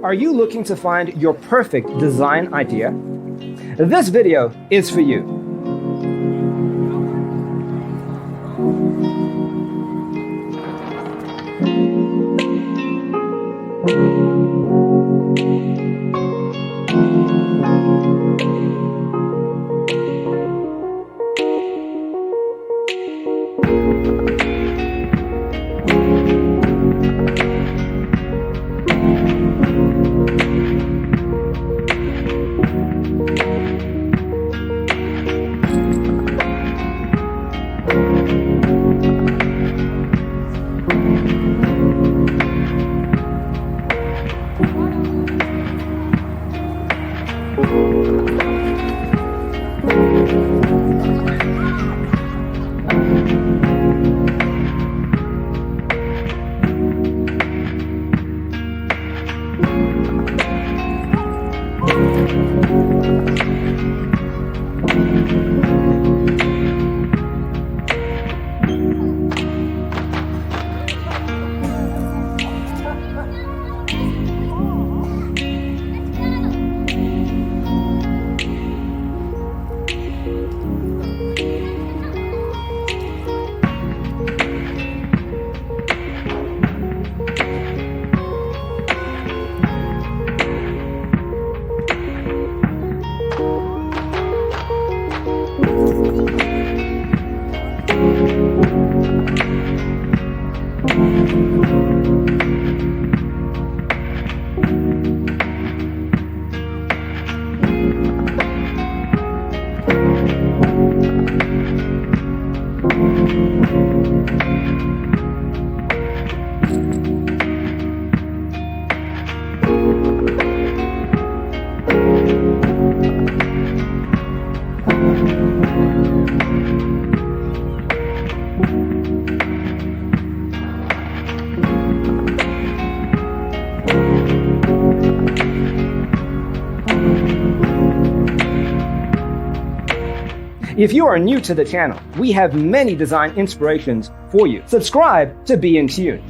Are you looking to find your perfect design idea? This video is for you. If you are new to the channel, we have many design inspirations for you. Subscribe to be in tune.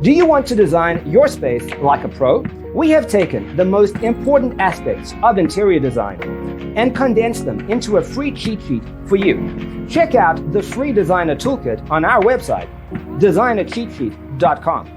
Do you want to design your space like a pro? We have taken the most important aspects of interior design and condensed them into a free cheat sheet for you. Check out the free designer toolkit on our website, designercheatsheet.com.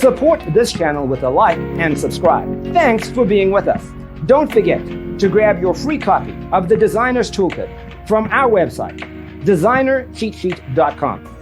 Support this channel with a like and subscribe. Thanks for being with us. Don't forget to grab your free copy of the Designer's Toolkit from our website, designercheatsheet.com.